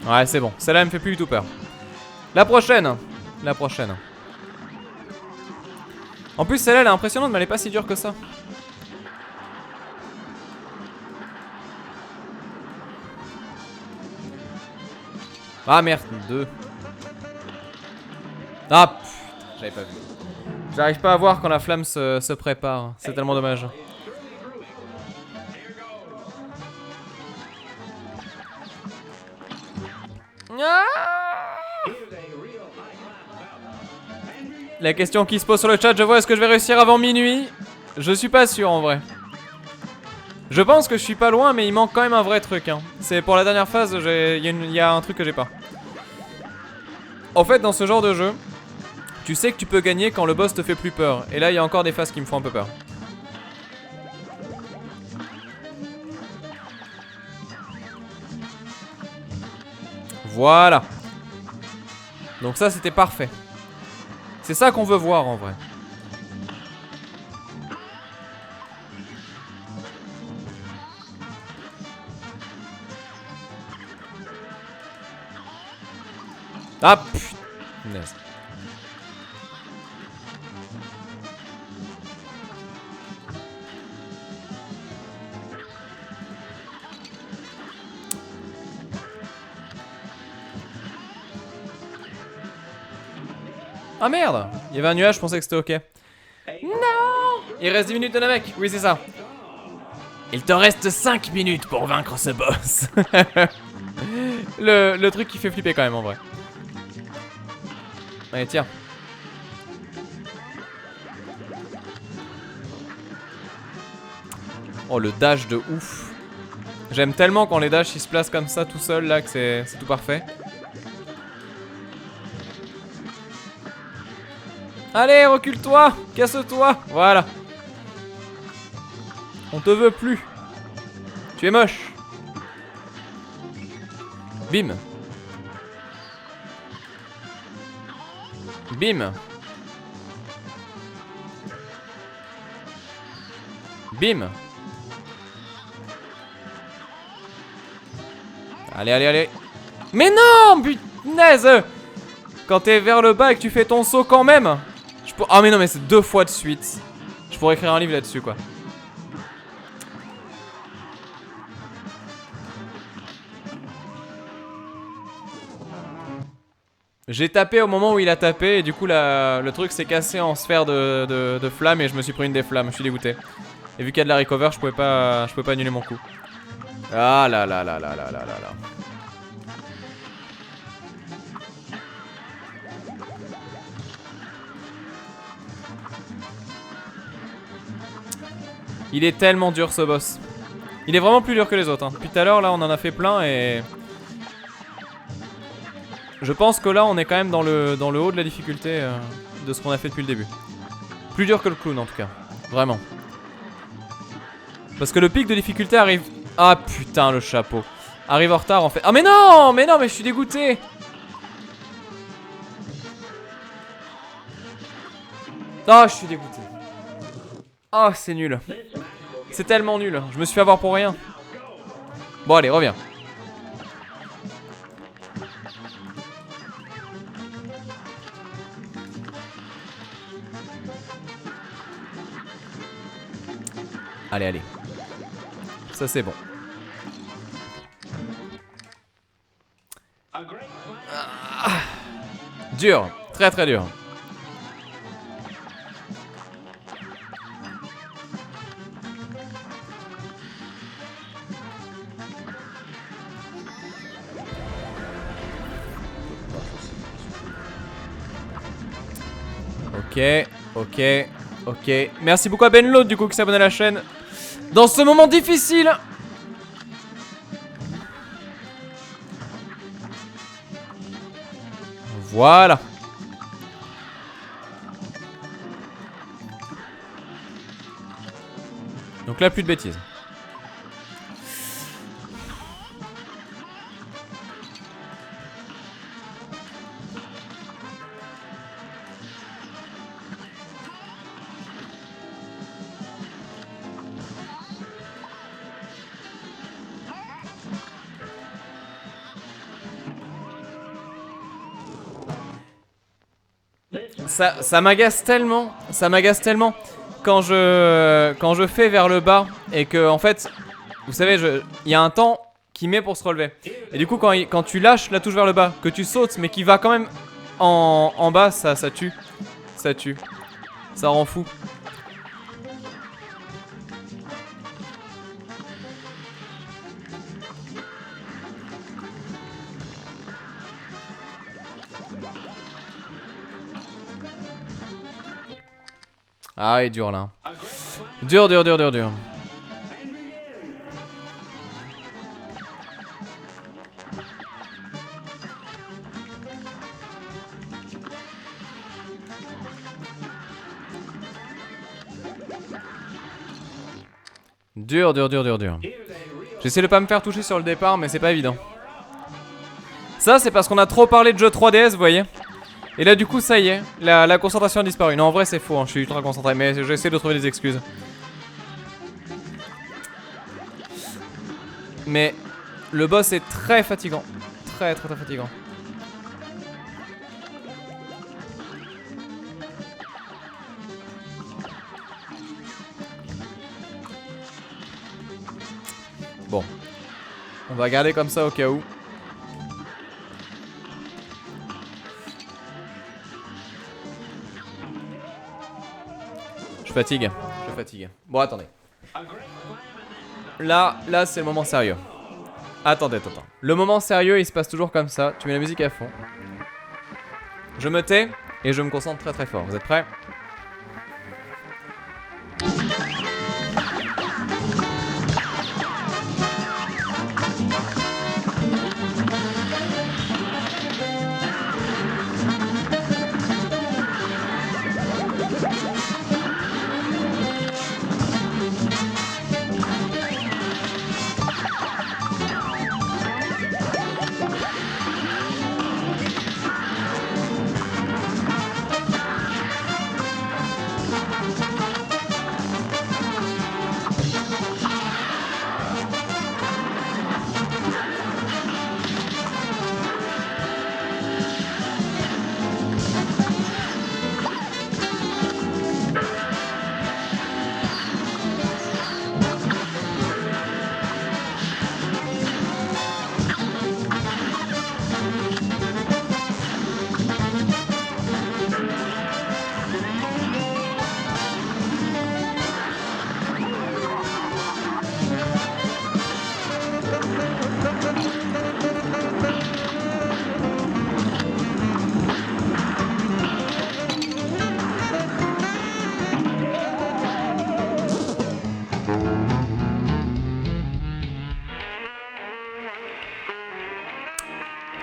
Ouais, c'est bon. Celle-là, elle me fait plus du tout peur. La prochaine. La prochaine. En plus, celle-là, elle est impressionnante, mais elle est pas si dure que ça. Ah merde, 2. Ah putain, j'avais pas vu. J'arrive pas à voir quand la flamme se prépare. C'est tellement dommage. La question qui se pose sur le chat, je vois, est-ce que je vais réussir avant minuit? Je suis pas sûr en vrai. Je pense que je suis pas loin, mais il manque quand même un vrai truc hein. C'est pour la dernière phase, il y a un truc que j'ai pas. En fait, dans ce genre de jeu, tu sais que tu peux gagner quand le boss te fait plus peur. Et là, il y a encore des phases qui me font un peu peur. Voilà. Donc ça c'était parfait. C'est ça qu'on veut voir en vrai. Ah punaise. Ah merde! Il y avait un nuage, je pensais que c'était ok. Non! Il reste 10 minutes de mec. Oui, c'est ça. Il te reste 5 minutes pour vaincre ce boss. le truc qui fait flipper quand même en vrai. Allez, tiens. Oh, le dash de ouf. J'aime tellement quand les dashs ils se placent comme ça tout seul là que c'est tout parfait. Allez, recule-toi, casse-toi, voilà. On te veut plus. Tu es moche. Bim. Bim. Bim. Allez, allez, allez. Mais non, punaise. Quand t'es vers le bas et que tu fais ton saut quand même. Ah mais non, mais c'est 2 fois de suite. Je pourrais écrire un livre là-dessus quoi. J'ai tapé au moment où il a tapé et du coup le truc s'est cassé en sphère de flammes et je me suis pris une des flammes, je suis dégoûté. Et vu qu'il y a de la recover, je pouvais pas annuler mon coup. Ah là là là là là là là là. Il est tellement dur ce boss. Il est vraiment plus dur que les autres. Hein. Depuis tout à l'heure, là, on en a fait plein et... Je pense que là, on est quand même dans le haut de la difficulté de ce qu'on a fait depuis le début. Plus dur que le clown, en tout cas. Vraiment. Parce que le pic de difficulté arrive... Ah putain, le chapeau. Arrive en retard, en fait. Ah mais non, mais je suis dégoûté. Ah, je suis dégoûté. Ah, c'est nul. C'est tellement nul. Je me suis fait avoir pour rien. Bon, allez, reviens. Allez, allez. Ça, c'est bon. Ah. Dur. Très, très dur. Ok. Merci beaucoup à Benlo du coup qui s'abonne à la chaîne. Dans ce moment difficile. Voilà. Donc là plus de bêtises. Ça m'agace tellement, quand je fais vers le bas et que en fait, vous savez, il y a un temps qui met pour se relever. Et du coup, quand tu lâches la touche vers le bas, que tu sautes mais qui va quand même en bas, ça tue, ça rend fou. Ah, il est dur là. Dur. Dur. J'essaie de pas me faire toucher sur le départ, mais c'est pas évident. Ça c'est parce qu'on a trop parlé de jeux 3DS, vous voyez. Et là du coup ça y est, la concentration a disparu. Non en vrai c'est faux, hein, je suis ultra concentré, mais j'essaie de trouver des excuses. Mais le boss est très fatigant. Très fatigant. Bon. On va garder comme ça au cas où. Je fatigue. Je fatigue. Bon, attendez. Là c'est le moment sérieux. Attends. Le moment sérieux, il se passe toujours comme ça. Tu mets la musique à fond. Je me tais et je me concentre très fort. Vous êtes prêts ?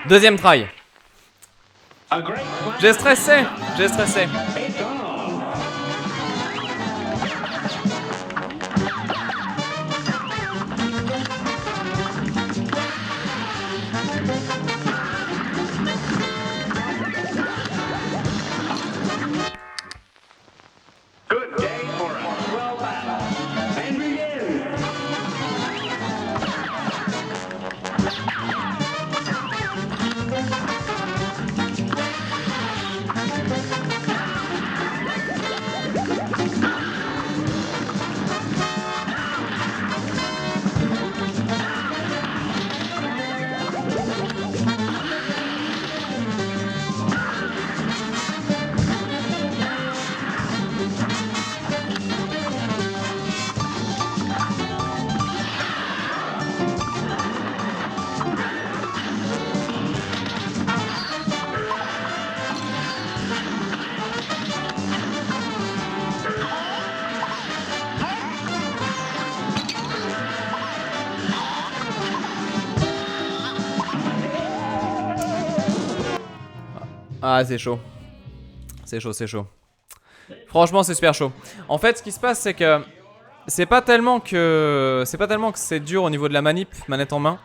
Deuxième try. J'ai stressé. Ah, c'est chaud. C'est chaud. Franchement, c'est super chaud. En fait, ce qui se passe, c'est que c'est pas tellement que c'est dur au niveau de la manette en main,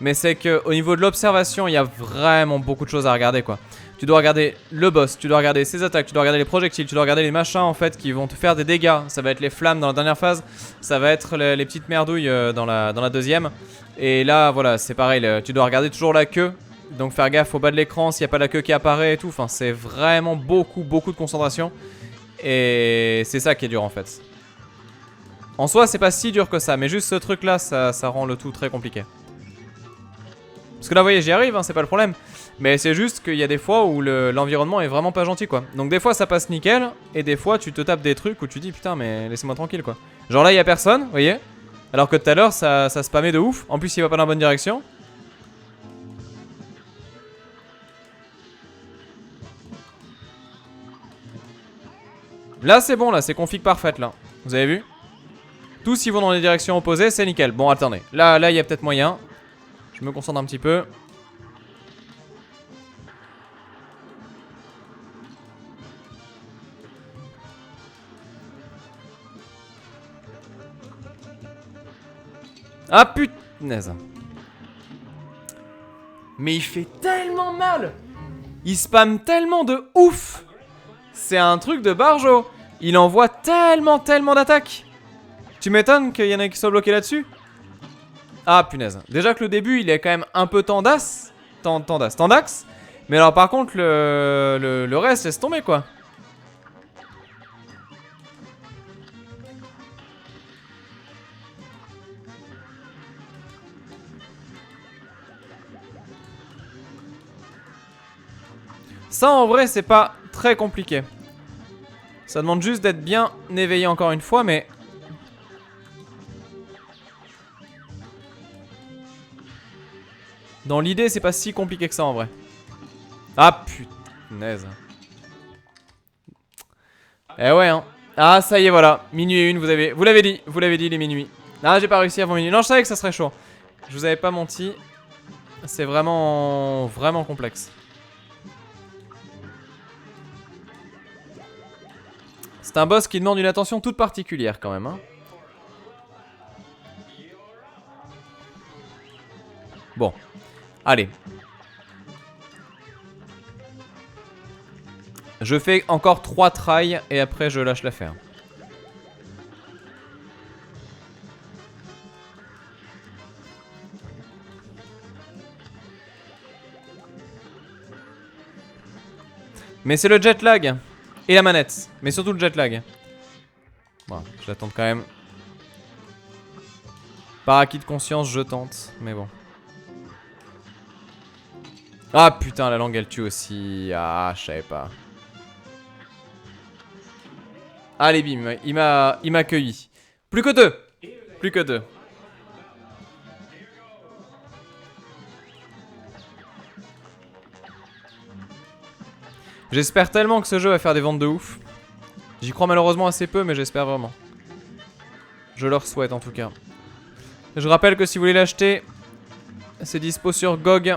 mais c'est que au niveau de l'observation, il y a vraiment beaucoup de choses à regarder, quoi. Tu dois regarder le boss, tu dois regarder ses attaques, tu dois regarder les projectiles, tu dois regarder les machins en fait qui vont te faire des dégâts. Ça va être les flammes dans la dernière phase, ça va être les petites merdouilles dans la deuxième. Et là, voilà, c'est pareil, tu dois regarder toujours la queue. Donc faire gaffe au bas de l'écran s'il n'y a pas la queue qui apparaît et tout. Enfin, c'est vraiment beaucoup de concentration. Et c'est ça qui est dur en fait. En soi, c'est pas si dur que ça, mais juste ce truc là, ça rend le tout très compliqué. Parce que là, vous voyez, j'y arrive, hein, c'est pas le problème. Mais c'est juste qu'il y a des fois où l'environnement est vraiment pas gentil, quoi. Donc des fois, ça passe nickel, et des fois, tu te tapes des trucs où tu dis putain, mais laissez-moi tranquille, quoi. Genre là, il y a personne, vous voyez. Alors que tout à l'heure, ça spammait de ouf. En plus, il va pas dans la bonne direction. Là, c'est bon, là, c'est config parfaite, là. Vous avez vu? Tous, ils vont dans les directions opposées, c'est nickel. Bon, attendez. Là, il y a peut-être moyen. Je me concentre un petit peu. Ah, punaise. Mais il fait tellement mal. Il spam tellement de ouf. C'est un truc de barjo. Il envoie tellement d'attaques. Tu m'étonnes qu'il y en ait qui soient bloqués là-dessus. Ah punaise. Déjà que le début il est quand même un peu tendax. Mais alors par contre le reste laisse tomber quoi. Ça en vrai c'est pas très compliqué. Ça demande juste d'être bien éveillé encore une fois mais... Dans l'idée c'est pas si compliqué que ça en vrai. Ah punaise. Eh ouais hein. Ah ça y est voilà. Minuit et une vous l'avez dit les minuit. Ah j'ai pas réussi avant minuit. Non je savais que ça serait chaud. Je vous avais pas menti. C'est vraiment complexe. C'est un boss qui demande une attention toute particulière quand même hein. Bon. Allez. Je fais encore 3 tries et après je lâche l'affaire. Mais c'est le jet lag. Et la manette. Mais surtout le jet lag. Bon, je l'attends quand même. Par acquis de conscience, je tente. Mais bon. Ah putain, la langue elle tue aussi. Ah, je savais pas. Allez, bim. Il m'a accueilli. Plus que 2. Plus que 2. J'espère tellement que ce jeu va faire des ventes de ouf. J'y crois malheureusement assez peu, mais j'espère vraiment. Je leur souhaite en tout cas. Je rappelle que si vous voulez l'acheter, c'est dispo sur GOG.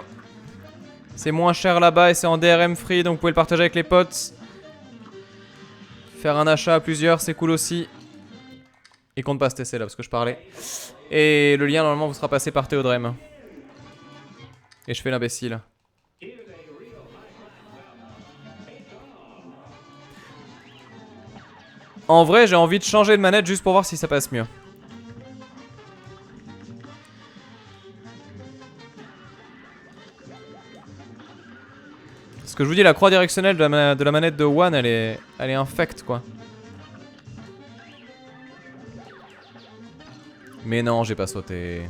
C'est moins cher là-bas et c'est en DRM free, donc vous pouvez le partager avec les potes. Faire un achat à plusieurs, c'est cool aussi. Il compte pas se tester là parce que je parlais. Et le lien normalement vous sera passé par Théodrem. Et je fais l'imbécile. En vrai, j'ai envie de changer de manette juste pour voir si ça passe mieux. Parce que je vous dis, la croix directionnelle de la manette de One, elle est infecte quoi. Mais non, j'ai pas sauté.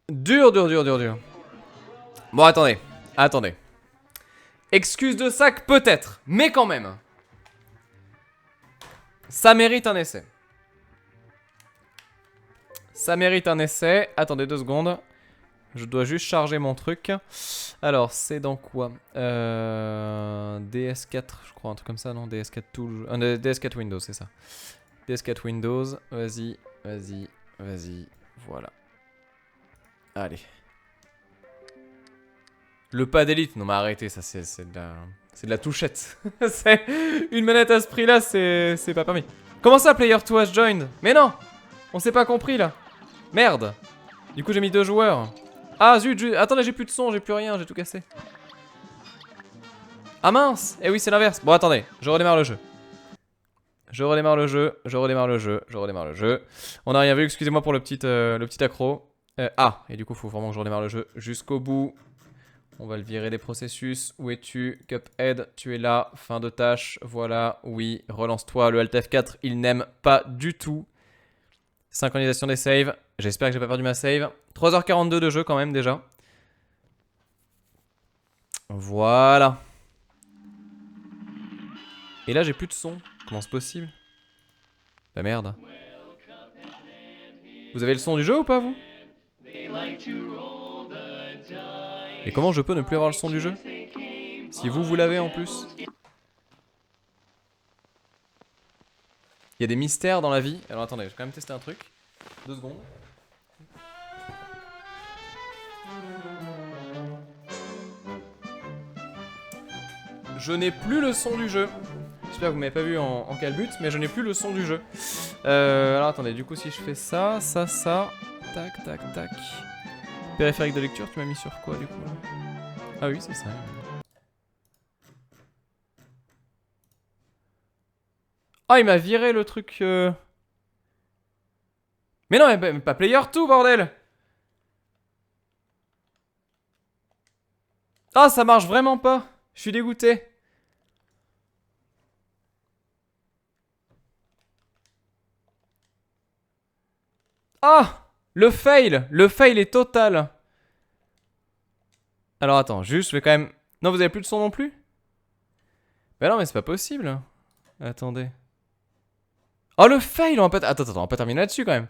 Dur. Bon, attendez. Excuse de sac peut-être, mais quand même. Ça mérite un essai. Attendez 2 secondes. Je dois juste charger mon truc. Alors, c'est dans quoi DS4, je crois, un truc comme ça, non? DS4 Tool. DS4 Windows, c'est ça. DS4 Windows. Vas-y. Voilà. Allez. Le pad d'élite, non mais arrêtez, ça c'est de la touchette. Une manette à ce prix là, c'est pas permis. Comment ça player 2 has joined? Mais non, on s'est pas compris là. Merde. Du coup j'ai mis 2 joueurs. Ah zut, attendez, j'ai plus de son, j'ai plus rien, j'ai tout cassé. Ah mince. Eh oui c'est l'inverse. Bon attendez, je redémarre le jeu. On a rien vu, excusez-moi pour le petit accro. Et du coup faut vraiment que je redémarre le jeu jusqu'au bout. On va le virer des processus. Où es-tu? Cuphead, tu es là. Fin de tâche. Voilà. Oui. Relance-toi. Le Alt F4, il n'aime pas du tout. Synchronisation des saves. J'espère que j'ai pas perdu ma save. 3h42 de jeu quand même déjà. Voilà. Et là, j'ai plus de son. Comment c'est possible? La merde. Vous avez le son du jeu ou pas, vous? Et comment je peux ne plus avoir le son du jeu? Si vous l'avez en plus. Il y a des mystères dans la vie. Alors attendez, je vais quand même tester un truc. 2 secondes. Je n'ai plus le son du jeu. J'espère que vous m'avez pas vu en calbut, mais je n'ai plus le son du jeu. Alors attendez, du coup si je fais ça, tac, tac, tac. Périphérique de lecture, tu m'as mis sur quoi du coup? Ah oui, c'est ça. Ah, il m'a viré le truc... Mais non, mais pas player 2, bordel! Ah, ça marche vraiment pas. Je suis dégoûté. Ah! Le fail est total. Alors attends, juste, je vais quand même... Non, vous avez plus de son non plus? Bah non, mais c'est pas possible. Attendez. Oh, le fail, on va pas... Attends, on va pas terminer là-dessus quand même.